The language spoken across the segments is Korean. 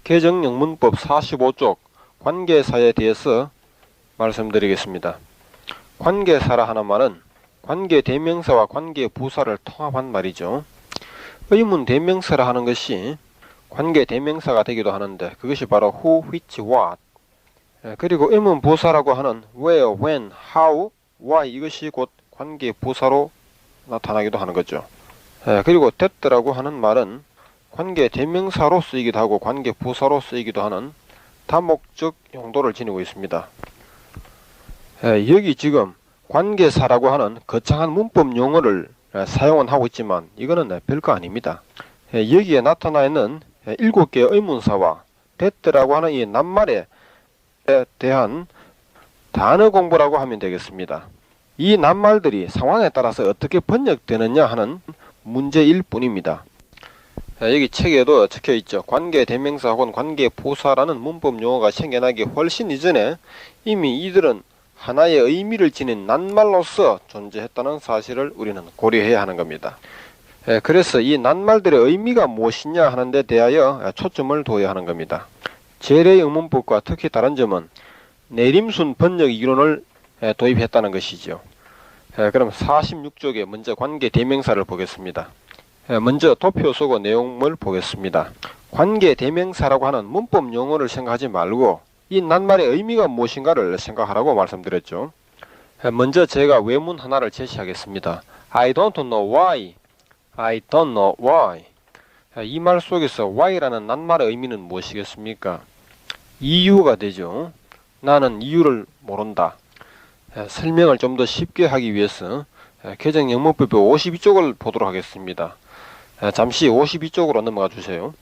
개정영문법 45쪽 관계사에 대해서 말씀드리겠습니다. 관계사라 하는 말은 관계대명사와 관계부사를 통합한 말이죠. 의문대명사라 하는 것이 관계대명사가 되기도 하는데 그것이 바로 who, which, what. 그리고 의문부사라고 하는 where, when, how, why 이것이 곧 관계부사로 나타나기도 하는 거죠. 그리고 that라고 하는 말은 관계대명사로 쓰이기도 하고 관계부사로 쓰이기도 하는 다목적 용도를 지니고 있습니다. 여기 지금 관계사라고 하는 거창한 문법 용어를 사용은 하고 있지만 이거는 별거 아닙니다. 여기에 나타나 있는 7개의 의문사와 that라고 하는 이 낱말에 대한 단어 공부라고 하면 되겠습니다. 이 낱말들이 상황에 따라서 어떻게 번역되느냐 하는 문제일 뿐입니다. 여기 책에도 적혀있죠. 관계대명사 혹은 관계부사라는 문법 용어가 생겨나기 훨씬 이전에 이미 이들은 하나의 의미를 지닌 낱말로서 존재했다는 사실을 우리는 고려해야 하는 겁니다. 그래서 이 낱말들의 의미가 무엇이냐 하는 데 대하여 초점을 둬야 하는 겁니다. 재래영문법과 특히 다른 점은 내림순 번역 이론을 도입했다는 것이죠. 그럼 46쪽에 먼저 관계대명사를 보겠습니다. 먼저 도표 속의 내용을 보겠습니다. 관계대명사라고 하는 문법 용어를 생각하지 말고 이 낱말의 의미가 무엇인가를 생각하라고 말씀드렸죠. 먼저 제가 외문 하나를 제시하겠습니다. I don't know why. I don't know why. 이 말 속에서 why라는 낱말의 의미는 무엇이겠습니까? 이유가 되죠. 나는 이유를 모른다. 설명을 좀 더 쉽게 하기 위해서 개정영문법의 52쪽을 보도록 하겠습니다. 잠시 52쪽으로 넘어가 주세요.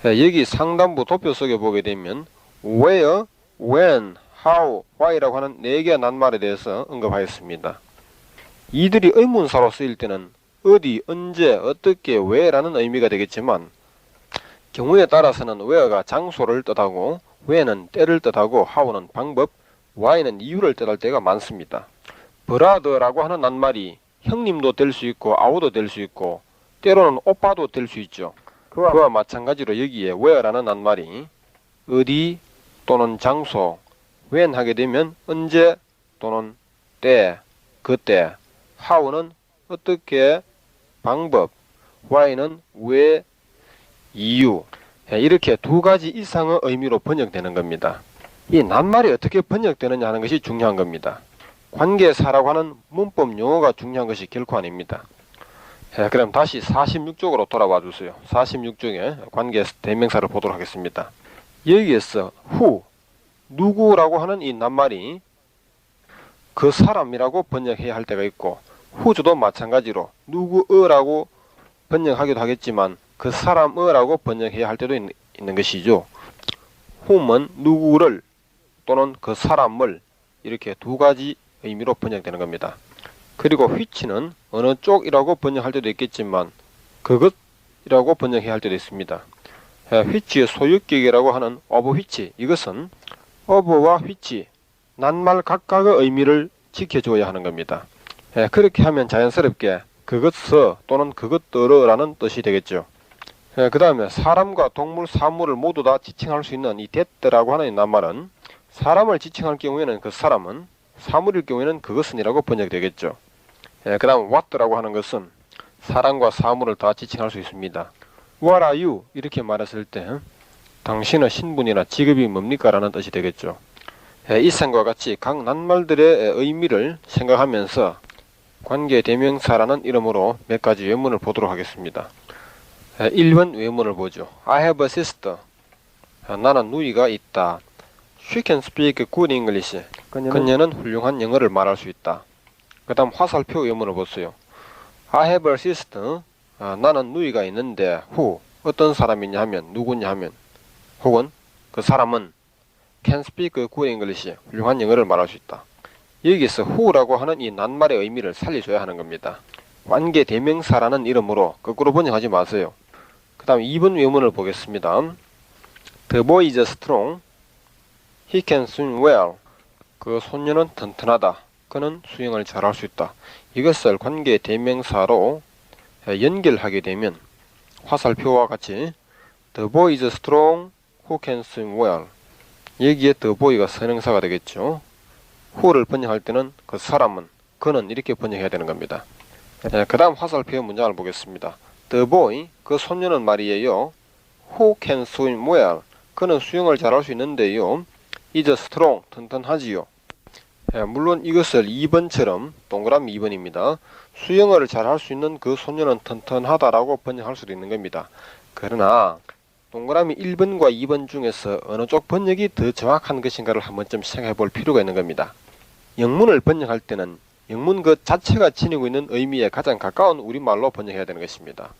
여기 상단부 도표 속에 보게 되면 where, when, how, why라고 하는 4개의 낱말에 대해서 언급하였습니다. 이들이 의문사로 쓰일 때는 어디, 언제, 어떻게, 왜라는 의미가 되겠지만 경우에 따라서는 where가 장소를 뜻하고 when은 때를 뜻하고 how는 방법, why는 이유를 뜻할 때가 많습니다. brother라고 하는 낱말이 형님도 될 수 있고 아우도 될 수 있고 때로는 오빠도 될 수 있죠. 그와 마찬가지로 여기에 where라는 낱말이 어디 또는 장소, when 하게 되면 언제 또는 때, 그때, how는 어떻게, 방법, why는 왜, 이유, 이렇게 2가지 이상의 의미로 번역되는 겁니다. 이 낱말이 어떻게 번역되느냐 하는 것이 중요한 겁니다. 관계사라고 하는 문법 용어가 중요한 것이 결코 아닙니다. 그럼 다시 46쪽으로 돌아와 주세요. 46쪽에 관계대명사를 보도록 하겠습니다. 여기에서 who, 누구라고 하는 이 낱말이 그 사람이라고 번역해야 할 때가 있고 who도 마찬가지로 누구라고 번역하기도 하겠지만 그 사람이라고 번역해야 할 때도 있는 것이죠. whom은 누구를 또는 그 사람을 이렇게 2가지 의미로 번역되는 겁니다. 그리고 which는 어느 쪽이라고 번역할 때도 있겠지만 그것이라고 번역해야 할 때도 있습니다. which의 소유격이라고 하는 of which, 이것은 of와 which 낱말 각각의 의미를 지켜줘야 하는 겁니다. 그렇게 하면 자연스럽게 그것서 또는 그것들어라는 뜻이 되겠죠. 그 다음에 사람과 동물, 사물을 모두 다 지칭할 수 있는 이 that라고 하는 낱말은 사람을 지칭할 경우에는 그 사람은, 사물일 경우에는 그것은이라고 번역되겠죠. 그 다음 what라고 하는 것은 사람과 사물을 다 지칭할 수 있습니다. What are you? 이렇게 말했을 때 당신의 신분이나 직업이 뭡니까? 라는 뜻이 되겠죠. 이상과 같이 각 낱말들의 의미를 생각하면서 관계대명사라는 이름으로 몇 가지 외문을 보도록 하겠습니다. 1번 외문을 보죠. I have a sister. 나는 누이가 있다. She can speak good English. 그녀는 훌륭한 영어를 말할 수 있다. 그 다음 화살표 외문을 보세요. I have a sister. 나는 누이가 있는데 who, 어떤 사람이냐 하면, 누구냐 하면, 혹은 그 사람은 can speak good English, 훌륭한 영어를 말할 수 있다. 여기서 who라고 하는 이 낱말의 의미를 살려줘야 하는 겁니다. 관계대명사라는 이름으로 거꾸로 번역하지 마세요. 그 다음 2번 외문을 보겠습니다. The boy is strong. He can swim well. 그 소녀는 튼튼하다. 그는 수영을 잘할 수 있다. 이것을 관계대명사로 연결하게 되면 화살표와 같이 The boy is strong, who can swim well. 여기에 the boy가 선행사가 되겠죠. who를 번역할 때는 그 사람은, 그는 이렇게 번역해야 되는 겁니다. 그 다음 화살표의 문장을 보겠습니다. The boy, 그 소년은 말이에요. who can swim well. 그는 수영을 잘할 수 있는데요. is strong, 튼튼하지요. 물론 이것을 2번처럼 동그라미 2번입니다. 수영을 잘할 수 있는 그 소년은 튼튼하다라고 번역할 수도 있는 겁니다. 그러나 동그라미 1번과 2번 중에서 어느 쪽 번역이 더 정확한 것인가를 한 번쯤 생각해 볼 필요가 있는 겁니다. 영문을 번역할 때는 영문 그 자체가 지니고 있는 의미에 가장 가까운 우리말로 번역해야 되는 것입니다.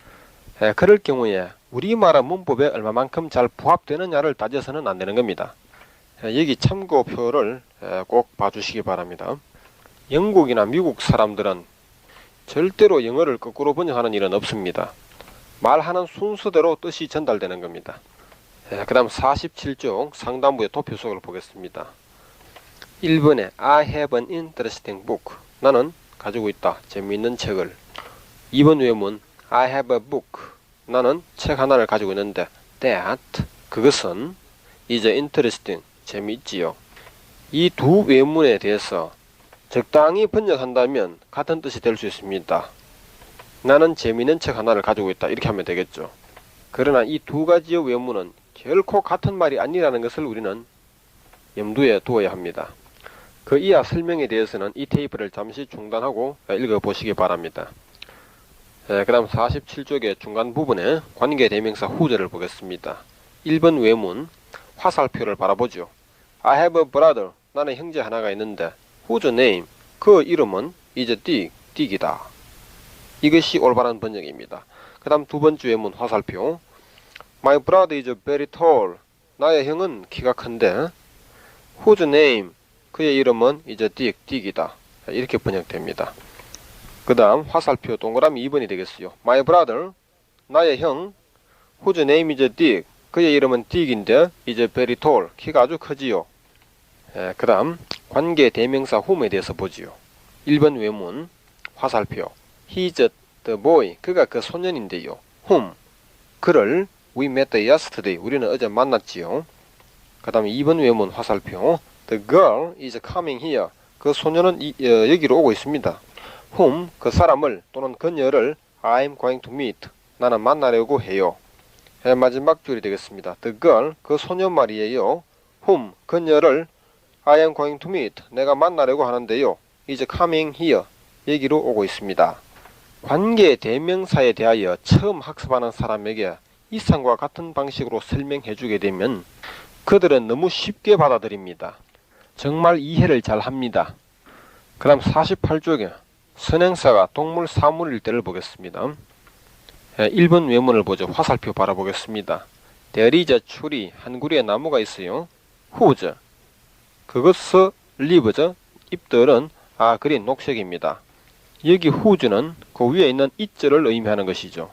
그럴 경우에 우리말의 문법에 얼마만큼 잘 부합되느냐를 따져서는 안 되는 겁니다. 여기 참고표를 꼭 봐주시기 바랍니다. 영국이나 미국 사람들은 절대로 영어를 거꾸로 번역하는 일은 없습니다. 말하는 순서대로 뜻이 전달되는 겁니다. 그 다음 47쪽 상단부의 도표속을 보겠습니다. 1번에 I have an interesting book. 나는 가지고 있다. 재미있는 책을. 2번 외문 I have a book. 나는 책 하나를 가지고 있는데 that, 그것은 is interesting. 재미있지요. 이 두 외문에 대해서 적당히 번역한다면 같은 뜻이 될 수 있습니다. 나는 재미있는 책 하나를 가지고 있다. 이렇게 하면 되겠죠. 그러나 이 두 가지의 외문은 결코 같은 말이 아니라는 것을 우리는 염두에 두어야 합니다. 그 이하 설명에 대해서는 이 테이프를 잠시 중단하고 읽어보시기 바랍니다. 그 다음 47쪽의 중간 부분에 관계대명사 who를 보겠습니다. 1번 외문 화살표를 바라보죠. I have a brother. 나는 형제 하나가 있는데 whose name. 그 이름은 is Dick. 딕이다. 이것이 올바른 번역입니다. 그 다음 두 번째 외문 화살표. My brother is very tall. 나의 형은 키가 큰데 whose name. 그의 이름은 is Dick. 딕이다. 이렇게 번역됩니다. 그 다음 화살표 동그라미 2번이 되겠어요. My brother. 나의 형 whose name is Dick. 그의 이름은 딕인데 is very tall. 키가 아주 크지요. 그 다음 관계 대명사 whom에 대해서 보지요. 1번 외문 화살표. He's the boy. 그가 그 소년인데요. whom. 그를 we met yesterday. 우리는 어제 만났지요. 그 다음 2번 외문 화살표. The girl is coming here. 그 소년은 여기로 오고 있습니다. whom. 그 사람을 또는 그녀를 I'm going to meet. 나는 만나려고 해요. 마지막 줄이 되겠습니다. The girl. 그 소년 말이에요. whom. 그녀를 I am going to meet. 내가 만나려고 하는데요. is coming here. 여기로 오고 있습니다. 관계 대명사에 대하여 처음 학습하는 사람에게 이상과 같은 방식으로 설명해 주게 되면 그들은 너무 쉽게 받아들입니다. 정말 이해를 잘 합니다. 그 다음 48쪽에 선행사가 동물 사물일 때를 보겠습니다. 1번 외문을 보죠. 화살표 바라보겠습니다. There is a tree. 한 그루의 나무가 있어요. whose. 그것을 leaves. 잎들은 그린 녹색입니다. 여기 whose는 그 위에 있는 it자를 의미하는 것이죠.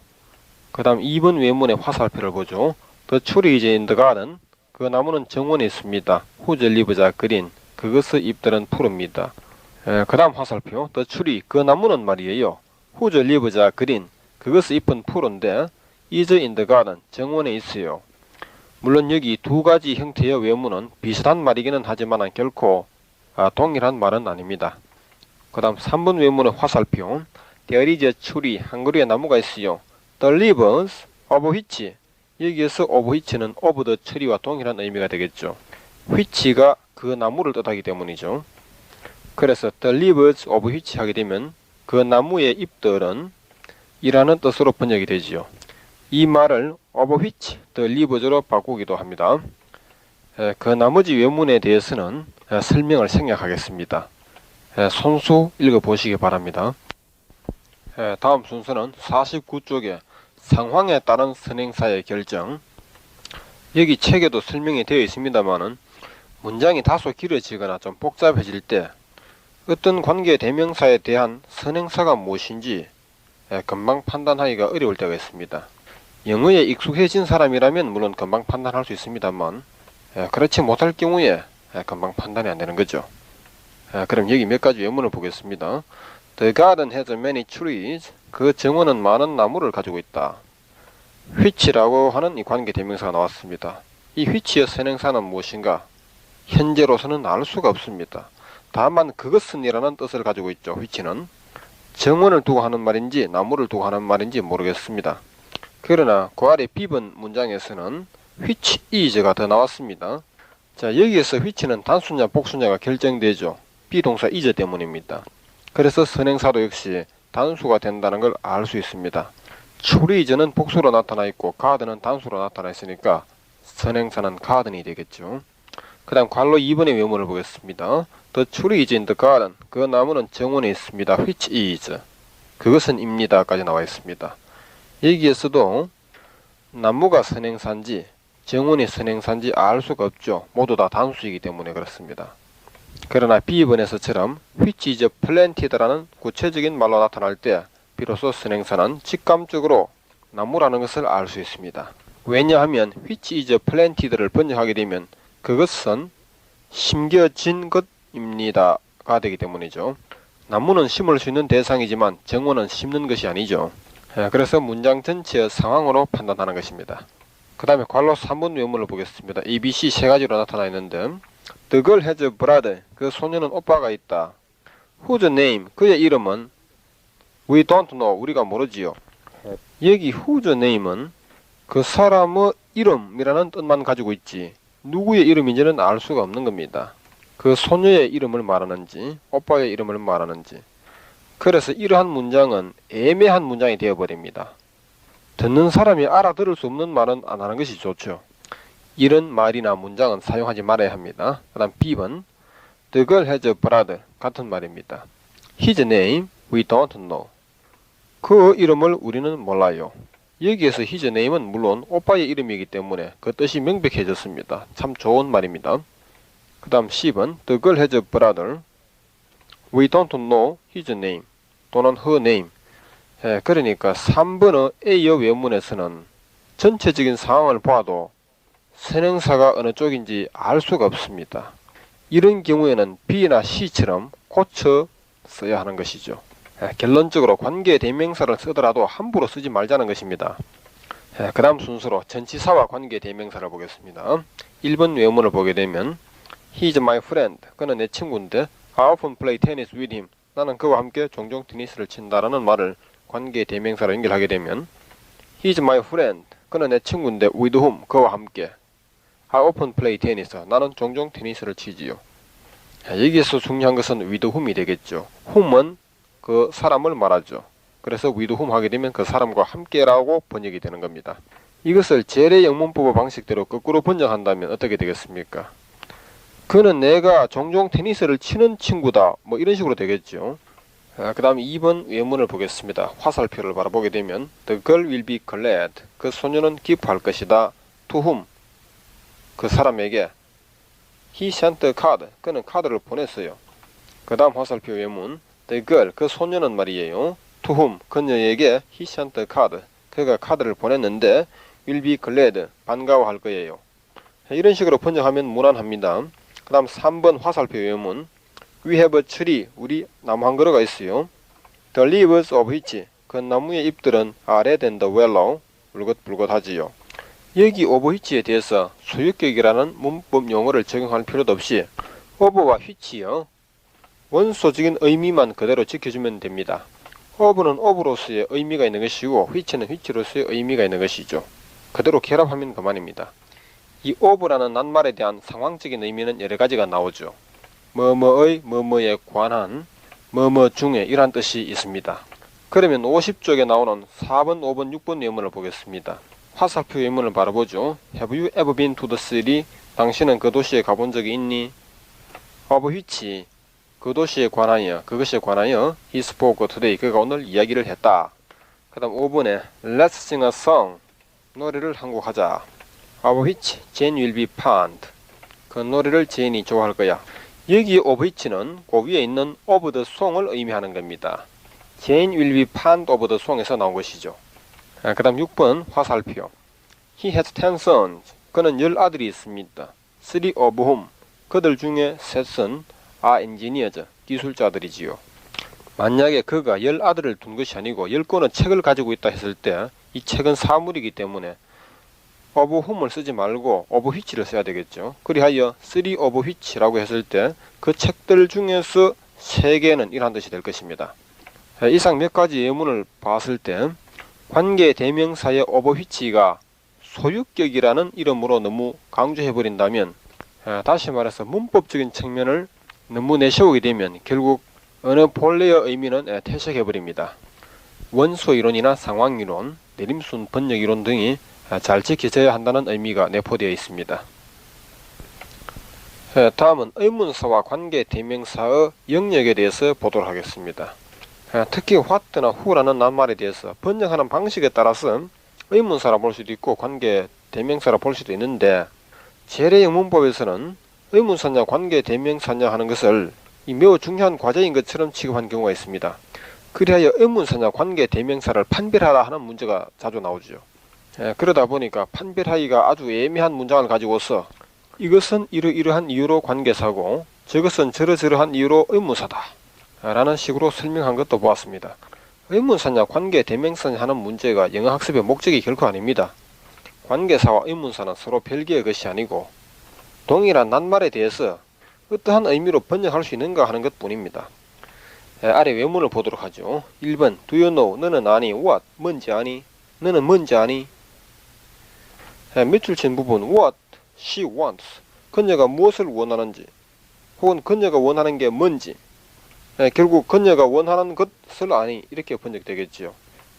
그 다음 2번 외문의 화살표를 보죠. The tree is in the garden. 그 나무는 정원에 있습니다. whose leaves are green. 그것의 잎들은 푸릅니다. 그 다음 화살표. The tree. 그 나무는 말이에요. whose leaves are green. 그것의 잎은 푸른데 is in the garden. 정원에 있어요. 물론 여기 두 가지 형태의 외문은 비슷한 말이기는 하지만 결코 동일한 말은 아닙니다. 그 다음 3번 외문의 화살표. There is a tree. 한 그루의 나무가 있어요. The leaves of which. 여기에서 of which는 of the tree와 동일한 의미가 되겠죠. which가 그 나무를 뜻하기 때문이죠. 그래서 the leaves of which 하게 되면 그 나무의 잎들은 이라는 뜻으로 번역이 되지요. 이 말을 of which the leaves로 바꾸기도 합니다. 그 나머지 외문에 대해서는 설명을 생략하겠습니다. 손수 읽어보시기 바랍니다. 다음 순서는 49쪽에 상황에 따른 선행사의 결정. 여기 책에도 설명이 되어 있습니다만은 문장이 다소 길어지거나 좀 복잡해질 때 어떤 관계 대명사에 대한 선행사가 무엇인지 금방 판단하기가 어려울 때가 있습니다. 영어에 익숙해진 사람이라면 물론 금방 판단할 수 있습니다만 그렇지 못할 경우에 금방 판단이 안 되는 거죠. 그럼 여기 몇 가지 외문을 보겠습니다. The garden has many trees. 그 정원은 많은 나무를 가지고 있다. which라고 하는 이 관계 대명사가 나왔습니다. 이 which의 선행사는 무엇인가? 현재로서는 알 수가 없습니다. 다만 그것은이라는 뜻을 가지고 있죠. which는 정원을 두고 하는 말인지 나무를 두고 하는 말인지 모르겠습니다. 그러나 그 아래 비번 문장에서는 which is가 더 나왔습니다. 자, 여기에서 which는 단수냐 복수냐가 결정되죠. 비동사 is 때문입니다. 그래서 선행사도 역시 단수가 된다는 걸 알 수 있습니다. 추리이즈는 복수로 나타나 있고 가든은 단수로 나타나 있으니까 선행사는 가든이 되겠죠. 그 다음 괄호 2번의 외문을 보겠습니다. The tree is in the garden. 그 나무는 정원에 있습니다. which is. 그것은 입니다. 까지 나와 있습니다. 여기에서도 나무가 선행사인지 정원이 선행사인지 알 수가 없죠. 모두 다 단수이기 때문에 그렇습니다. 그러나 B번에서처럼 which is planted라는 구체적인 말로 나타날 때 비로소 선행사는 직감적으로 나무라는 것을 알 수 있습니다. 왜냐하면 which is planted를 번역하게 되면 그것은 심겨진 것입니다가 되기 때문이죠. 나무는 심을 수 있는 대상이지만 정원은 심는 것이 아니죠. 그래서 문장 전체의 상황으로 판단하는 것입니다. 그 다음에 괄호 3번 외문을 보겠습니다. A, B, C 세 가지로 나타나 있는데 The girl has a brother. 그 소녀는 오빠가 있다. Whose name? 그의 이름은 We don't know. 우리가 모르지요. 여기 whose name은 그 사람의 이름이라는 뜻만 가지고 있지 누구의 이름인지는 알 수가 없는 겁니다. 그 소녀의 이름을 말하는지 오빠의 이름을 말하는지. 그래서 이러한 문장은 애매한 문장이 되어버립니다. 듣는 사람이 알아들을 수 없는 말은 안 하는 것이 좋죠. 이런 말이나 문장은 사용하지 말아야 합니다. 그 다음 B번 The girl has a brother. 같은 말입니다. His name we don't know. 그 이름을 우리는 몰라요. 여기에서 his name은 물론 오빠의 이름이기 때문에 그 뜻이 명백해졌습니다. 참 좋은 말입니다. 그 다음 C번 The girl has a brother. We don't know his name 또는 her name. 그러니까 3번의 A의 외문에서는 전체적인 상황을 보아도 선행사가 어느 쪽인지 알 수가 없습니다. 이런 경우에는 B나 C처럼 고쳐 써야 하는 것이죠. 결론적으로 관계 대명사를 쓰더라도 함부로 쓰지 말자는 것입니다. 그 다음 순서로 전치사와 관계 대명사를 보겠습니다. 1번 외문을 보게 되면 He is my friend. 그는 내 친구인데 I often play tennis with him. 나는 그와 함께 종종 테니스를 친다라는 말을 관계 대명사로 연결하게 되면 He is my friend. 그는 내 친구인데 with whom. 그와 함께 I often play tennis. 나는 종종 테니스를 치지요. 여기에서 중요한 것은 with whom이 되겠죠. whom은 그 사람을 말하죠. 그래서 with whom 하게 되면 그 사람과 함께라고 번역이 되는 겁니다. 이것을 제래 영문법의 방식대로 거꾸로 번역한다면 어떻게 되겠습니까? 그는 내가 종종 테니스를 치는 친구다. 뭐 이런 식으로 되겠죠. 그 다음 2번 외문을 보겠습니다. 화살표를 바라보게 되면 The girl will be glad. 그 소녀는 기뻐할 것이다. To whom? 그 사람에게. He sent a card. 그는 카드를 보냈어요. 그 다음 화살표 외문 The girl. 그 소녀는 말이에요. To whom? 그녀에게 He sent a card. 그가 카드를 보냈는데 will be glad. 반가워할 거예요. 이런 식으로 번역하면 무난합니다. 그 다음 3번 화살표 외문 We have a tree. 우리 나무 한 그루가 있어요. The leaves of which. 그 나무의 잎들은 are red and yellow. 불긋불긋하지요. 여기 of which에 대해서 소유격이라는 문법 용어를 적용할 필요도 없이 of와 which요. 원소적인 의미만 그대로 지켜주면 됩니다. of는 of로서의 의미가 있는 것이고 which는 which로서의 의미가 있는 것이죠. 그대로 결합하면 그만입니다. 이 of라는 낱말에 대한 상황적인 의미는 여러 가지가 나오죠. 뭐뭐의, 뭐뭐에 관한, 뭐뭐 중에 이란 뜻이 있습니다. 그러면 50쪽에 나오는 4번, 5번, 6번 외문을 보겠습니다. 화살표 외문을 바라보죠. Have you ever been to the city? 당신은 그 도시에 가본 적이 있니? Of which? 그 도시에 관하여, 그것에 관하여 He spoke today. 그가 오늘 이야기를 했다. 그 다음 5번에 Let's sing a song. 노래를 한 곡 하자. Of which Jane will be fond. 그 노래를 제인이 좋아할 거야. 여기 of which는 그 위에 있는 of the song을 의미하는 겁니다. Jane will be fond of the song에서 나온 것이죠. 그 다음 6번 화살표. He has 10 sons. 그는 10아들이 있습니다. 3 of whom. 그들 중에 셋은 are engineers. 기술자들이지요. 만약에 그가 10아들을 둔 것이 아니고 10권의 책을 가지고 있다 했을 때 이 책은 사물이기 때문에 of whom을 쓰지 말고 of which를 써야 되겠죠. 그리하여 three of which라고 했을 때 그 책들 중에서 3개는 이란 뜻이 될 것입니다. 이상 몇 가지 예문을 봤을 때 관계 대명사의 of which가 소유격이라는 이름으로 너무 강조해버린다면, 다시 말해서 문법적인 측면을 너무 내세우게 되면 결국 어느 본래의 의미는 퇴색해버립니다. 원소이론이나 상황이론, 내림순 번역이론 등이 잘 지켜져야 한다는 의미가 내포되어 있습니다. 다음은 의문사와 관계 대명사의 영역에 대해서 보도록 하겠습니다. 특히 what나 who라는 낱말에 대해서 번역하는 방식에 따라서 의문사라 볼 수도 있고 관계 대명사라 볼 수도 있는데, 재래형 문법에서는 의문사냐 관계 대명사냐 하는 것을 매우 중요한 과제인 것처럼 취급한 경우가 있습니다. 그리하여 의문사냐 관계 대명사를 판별하라 하는 문제가 자주 나오죠. 그러다 보니까 판별하기가 아주 애매한 문장을 가지고서 이것은 이러이러한 이유로 관계사고 저것은 저러저러한 이유로 의문사다 라는 식으로 설명한 것도 보았습니다. 의문사냐 관계 대명사냐 하는 문제가 영어 학습의 목적이 결코 아닙니다. 관계사와 의문사는 서로 별개의 것이 아니고 동일한 낱말에 대해서 어떠한 의미로 번역할 수 있는가 하는 것 뿐입니다. 아래 외문을 보도록 하죠. 1번 Do you know? 너는 아니. What? 뭔지 아니? 너는 뭔지 아니? 밑줄 친 부분 What she wants. 그녀가 무엇을 원하는지 혹은 그녀가 원하는 게 뭔지, 결국 그녀가 원하는 것을 아니 이렇게 번역되겠지요.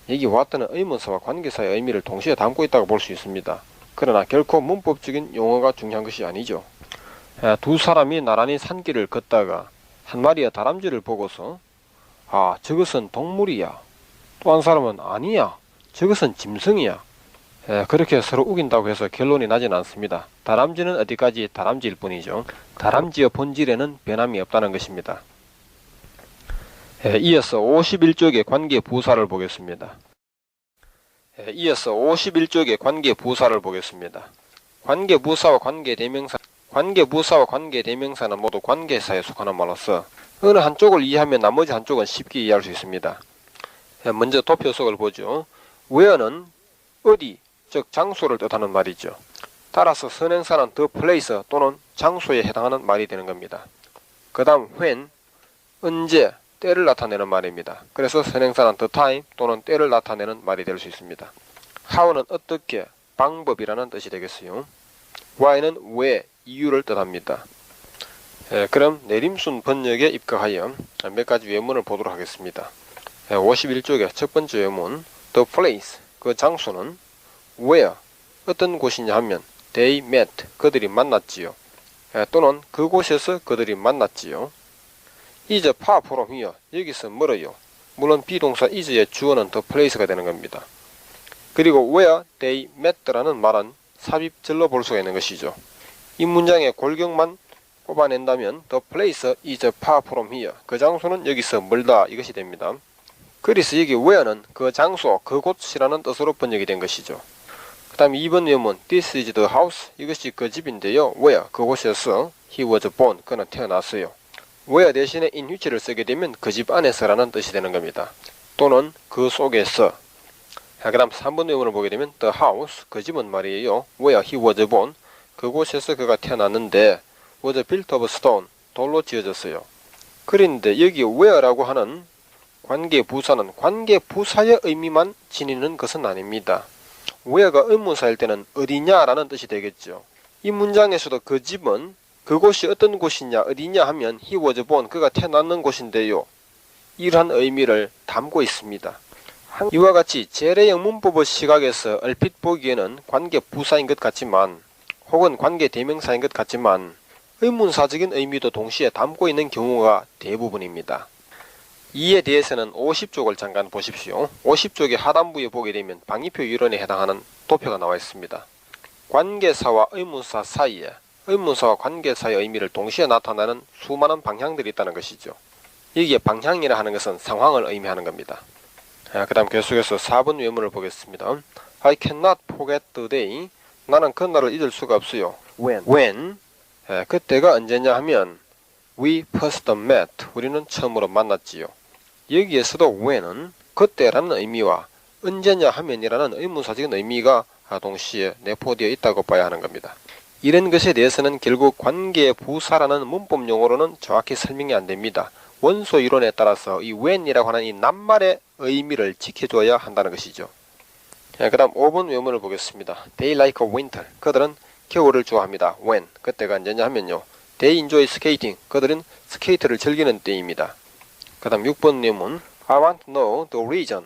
여기 what는 의문사와 관계사의 의미를 동시에 담고 있다고 볼 수 있습니다. 그러나 결코 문법적인 용어가 중요한 것이 아니죠. 두 사람이 나란히 산길을 걷다가 한 마리의 다람쥐를 보고서 아 저것은 동물이야, 또 한 사람은 아니야 저것은 짐승이야, 그렇게 서로 우긴다고 해서 결론이 나진 않습니다. 다람쥐는 어디까지 다람쥐일 뿐이죠. 다람쥐의 본질에는 변함이 없다는 것입니다. 이어서 51쪽의 관계 부사를 보겠습니다. 관계 부사와 관계 대명사는 모두 관계사에 속하는 말로서 어느 한쪽을 이해하면 나머지 한쪽은 쉽게 이해할 수 있습니다. 먼저 도표 속을 보죠. where는 어디, 즉 장소를 뜻하는 말이죠. 따라서 선행사는 the place 또는 장소에 해당하는 말이 되는 겁니다. 그 다음 when, 언제, 때를 나타내는 말입니다. 그래서 선행사는 the time 또는 때를 나타내는 말이 될 수 있습니다. how는 어떻게, 방법이라는 뜻이 되겠어요. why는 왜, 이유를 뜻합니다. 그럼 내림순 번역에 입각하여 몇 가지 외문을 보도록 하겠습니다. 51쪽의 첫 번째 외문 the place, 그 장소는 where, 어떤 곳이냐 하면 they met, 그들이 만났지요. 또는 그곳에서 그들이 만났지요. is far from here, 여기서 멀어요. 물론 비동사 is의 주어는 the place가 되는 겁니다. 그리고 where they met라는 말은 삽입절로 볼 수가 있는 것이죠. 이 문장의 골격만 꼽아낸다면 the place is far from here, 그 장소는 여기서 멀다 이것이 됩니다. 그래서 여기 where는 그 장소, 그곳이라는 뜻으로 번역이 된 것이죠. 그 다음 2번 외문 This is the house, 이것이 그 집인데요. where, 그곳에서 he was born, 그는 태어났어요. where 대신에 in which를 쓰게 되면 그 집 안에서라는 뜻이 되는 겁니다. 또는 그 속에서. 그 다음 3번 외문을 보게 되면 the house, 그 집은 말이에요. where he was born, 그곳에서 그가 태어났는데 was built of stone, 돌로 지어졌어요. 그런데 여기 where라고 하는 관계 부사는 관계 부사의 의미만 지니는 것은 아닙니다. where가 의문사일 때는 어디냐라는 뜻이 되겠죠. 이 문장에서도 그 집은 그곳이 어떤 곳이냐 어디냐 하면 he was born, 그가 태어났는 곳인데요. 이러한 의미를 담고 있습니다. 이와 같이 재래형 문법의 시각에서 얼핏 보기에는 관계 부사인 것 같지만 혹은 관계 대명사인 것 같지만 의문사적인 의미도 동시에 담고 있는 경우가 대부분입니다. 이에 대해서는 50쪽을 잠깐 보십시오. 50쪽의 하단부에 보게 되면 방위표 이론에 해당하는 도표가 나와 있습니다. 관계사와 의문사 사이에 의문사와 관계사의 의미를 동시에 나타나는 수많은 방향들이 있다는 것이죠. 여기에 방향이라 하는 것은 상황을 의미하는 겁니다. 그 다음 계속해서 4번 외문을 보겠습니다. I cannot forget the day. 나는 그날을 잊을 수가 없어요. When. 그때가 언제냐 하면 we first met. 우리는 처음으로 만났지요. 여기에서도 when은 그때라는 의미와 언제냐 하면이라는 의문사적인 의미가 동시에 내포되어 있다고 봐야 하는 겁니다. 이런 것에 대해서는 결국 관계 부사라는 문법 용어로는 정확히 설명이 안 됩니다. 원소 이론에 따라서 이 when이라고 하는 이 낱말의 의미를 지켜줘야 한다는 것이죠. 그 다음 5번 외문을 보겠습니다. They like winter. 그들은 겨울을 좋아합니다. When. 그때가 언제냐 하면요. They enjoy skating. 그들은 스케이트를 즐기는 때입니다. 그 다음 6번 외문. I want to know the reason.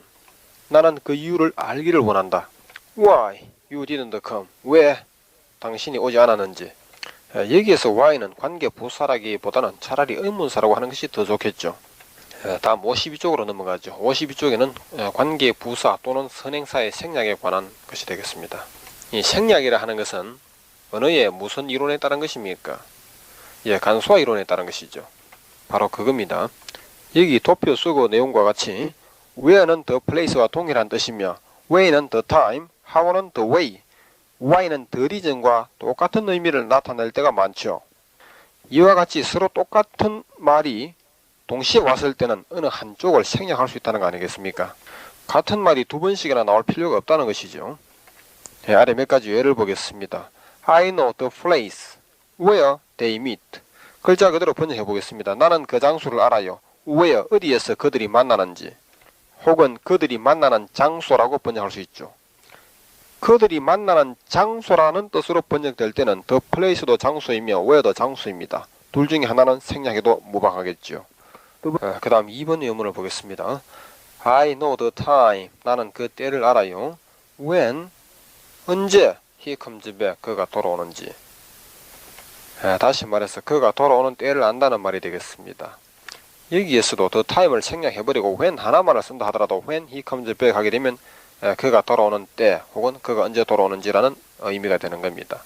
나는 그 이유를 알기를 원한다. Why you didn't come? 왜 당신이 오지 않았는지. 여기에서 why는 관계 부사라기보다는 차라리 의문사라고 하는 것이 더 좋겠죠. 다음 52쪽으로 넘어가죠. 52쪽에는 관계 부사 또는 선행사의 생략에 관한 것이 되겠습니다. 이 생략이라 하는 것은 언어의 무슨 이론에 따른 것입니까? 간소화 이론에 따른 것이죠. 바로 그겁니다. 여기 도표 쓰고 내용과 같이 where는 the place와 동일한 뜻이며 when은 the time, how는 the way, why는 the reason과 똑같은 의미를 나타낼 때가 많죠. 이와 같이 서로 똑같은 말이 동시에 왔을 때는 어느 한쪽을 생략할 수 있다는 거 아니겠습니까? 같은 말이 두 번씩이나 나올 필요가 없다는 것이죠. 아래 몇 가지 예를 보겠습니다. I know the place where they meet. 글자 그대로 번역해 보겠습니다. 나는 그 장소를 알아요. where, 어디에서 그들이 만나는지. 혹은 그들이 만나는 장소라고 번역할 수 있죠. 그들이 만나는 장소라는 뜻으로 번역될 때는 the place도 장소이며 where도 장소입니다. 둘 중에 하나는 생략해도 무방하겠죠. 그 다음 2번 예문을 보겠습니다. I know the time. 나는 그 때를 알아요. When, 언제 he comes back. 그가 돌아오는지. 다시 말해서 그가 돌아오는 때를 안다는 말이 되겠습니다. 여기에서도 the time을 생략해버리고 when 하나만을 쓴다 하더라도 when he comes back 하게 되면 그가 돌아오는 때 혹은 그가 언제 돌아오는지라는 의미가 되는 겁니다.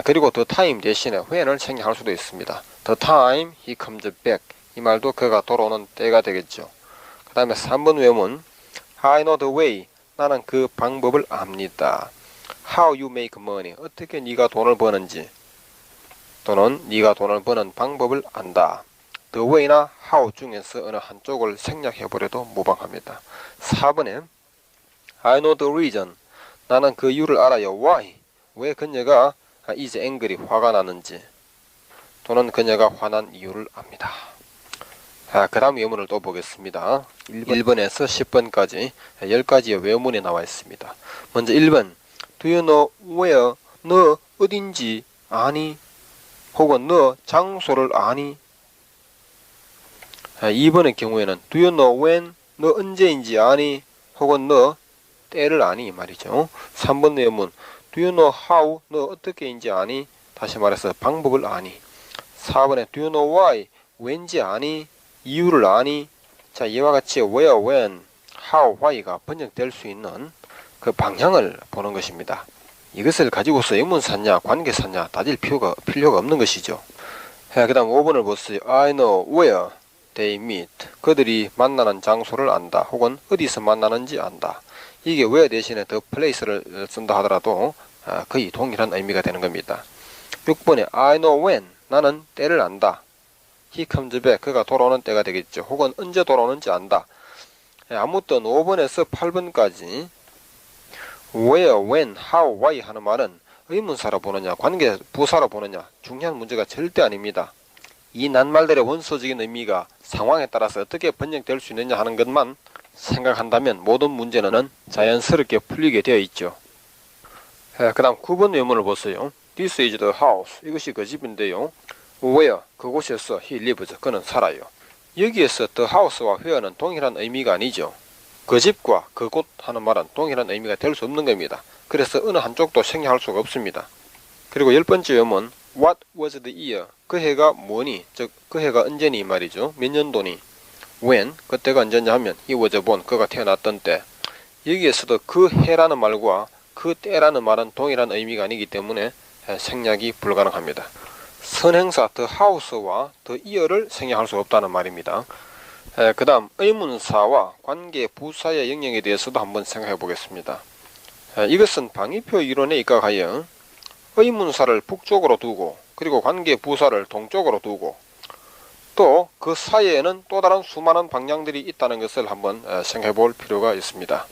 그리고 the time 대신에 when을 생략할 수도 있습니다. The time he comes back. 이 말도 그가 돌아오는 때가 되겠죠. 그 다음에 3번 외문. I know the way. 나는 그 방법을 압니다. How you make money. 어떻게 네가 돈을 버는지 또는 네가 돈을 버는 방법을 안다. The way나 how 중에서 어느 한쪽을 생략해버려도 무방합니다. 4번에 I know the reason. 나는 그 이유를 알아요. Why? 왜 그녀가 is angry, 화가 나는지 또는 그녀가 화난 이유를 압니다. 그 다음 외문을 또 보겠습니다. 1번에서 10번까지 10가지의 외문이 나와 있습니다. 먼저 1번 Do you know where? 너 어딘지 아니? 혹은 너 장소를 아니? 2번의 경우에는 Do you know when? 너 언제인지 아니? 혹은 너 때를 아니? 말이죠. 3번 외문 Do you know how? 너 어떻게인지 아니? 다시 말해서 방법을 아니? 4번에 Do you know why? 왠지 아니? 이유를 아니? 자, 이와 같이 where, when, how, why가 번역될 수 있는 그 방향을 보는 것입니다. 이것을 가지고서 의문사냐 관계사냐 따질 필요가 없는 것이죠. 그 다음 5번을 보세요. I know where they meet. 그들이 만나는 장소를 안다. 혹은 어디서 만나는지 안다. 이게 where 대신에 the place를 쓴다 하더라도 거의 동일한 의미가 되는 겁니다. 6번에 I know when. 나는 때를 안다. He comes back. 그가 돌아오는 때가 되겠죠. 혹은 언제 돌아오는지 안다. 아무튼 5번에서 8번까지 where, when, how, why 하는 말은 의문사로 보느냐 관계 부사로 보느냐 중요한 문제가 절대 아닙니다. 이 낱말들의 원소적인 의미가 상황에 따라서 어떻게 번역될 수 있느냐 하는 것만 생각한다면 모든 문제는 자연스럽게 풀리게 되어 있죠. 그 다음 9번 외문을 보세요. This is the house. 이것이 그 집인데요. Where? 그곳에서 he lives. 그는 살아요. 여기에서 the house와 where는 동일한 의미가 아니죠. 그 집과 그곳 하는 말은 동일한 의미가 될 수 없는 겁니다. 그래서 어느 한쪽도 생략할 수가 없습니다. 그리고 10번째 외문 What was the year? 그 해가 뭐니? 즉 그 해가 언제니 이 말이죠. 몇 년도니? When? 그때가 언제냐 하면 he was born. 그가 태어났던 때. 여기에서도 그 해라는 말과 그 때라는 말은 동일한 의미가 아니기 때문에 생략이 불가능합니다. 선행사 the house와 the year를 생략할 수 없다는 말입니다. 그 다음 의문사와 관계 부사의 영역에 대해서도 한번 생각해 보겠습니다. 이것은 방위표 이론에 입각하여 의문사를 북쪽으로 두고 그리고 관계 부사를 동쪽으로 두고 또 그 사이에는 또 다른 수많은 방향들이 있다는 것을 한번 생각해 볼 필요가 있습니다.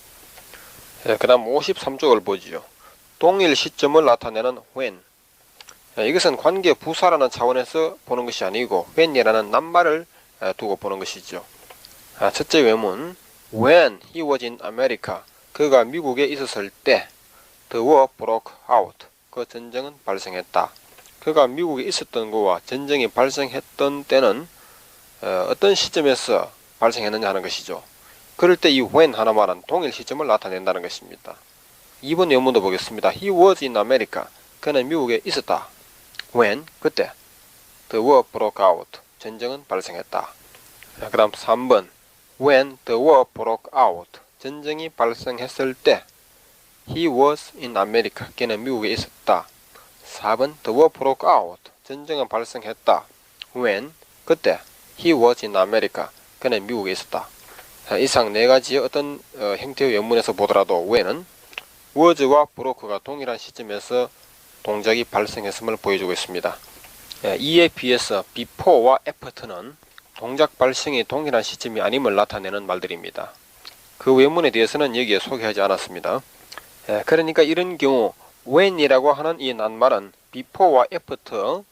그 다음 53쪽을 보지요. 동일 시점을 나타내는 when. 이것은 관계 부사라는 차원에서 보는 것이 아니고 when이라는 낱말을 두고 보는 것이죠. 첫째 외문 When he was in America. 그가 미국에 있었을 때 The war broke out. 그 전쟁은 발생했다. 그가 미국에 있었던 것과 전쟁이 발생했던 때는 어떤 시점에서 발생했느냐 하는 것이죠. 그럴 때 이 when 하나만은 동일 시점을 나타낸다는 것입니다. 2번 외문도 보겠습니다. He was in America. 그는 미국에 있었다. When? 그때. The war broke out. 전쟁은 발생했다. 그 다음 3번. When the war broke out. 전쟁이 발생했을 때. He was in America. 그는 미국에 있었다. 4번. The war broke out. 전쟁은 발생했다. When? 그때. He was in America. 그는 미국에 있었다. 이상 네 가지의 어떤 형태의原문에서 보더라도 when은 was와 broke가 동일한 시점에서 동작이 발생했음을 보여주고 있습니다. 이에 비해서 before와 after는 동작 발생이 동일한 시점이 아님을 나타내는 말들입니다. 그 외문에 대해서는 여기에 소개하지 않았습니다. 그러니까 이런 경우 when이라고 하는 이 낱말은 before와 after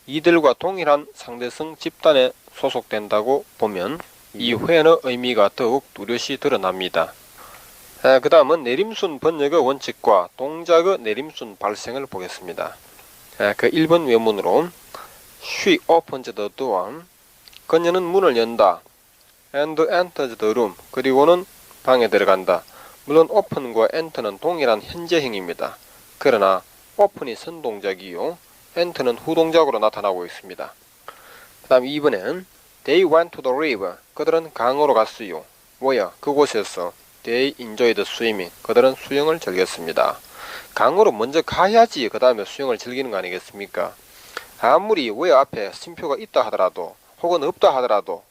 이들과 동일한 상대성 집단에 소속된다고 보면 이 when의 의미가 더욱 뚜렷이 드러납니다. 그 다음은 내림순 번역의 원칙과 동작의 내림순 발생을 보겠습니다. 그 1번 외문으로 She opened the door. 그녀는 문을 연다. And entered the room. 그리고는 방에 들어간다. 물론 open과 enter는 동일한 현재형입니다. 그러나 open이 선동작이요 enter는 후동작으로 나타나고 있습니다. 그 다음 2번엔 They went to the river. 그들은 강으로 갔어요. 뭐야? 그곳에서 They enjoyed swimming. 그들은 수영을 즐겼습니다. 강으로 먼저 가야지 그 다음에 수영을 즐기는 거 아니겠습니까? 아무리 왜 앞에 쉼표가 있다 하더라도 혹은 없다 하더라도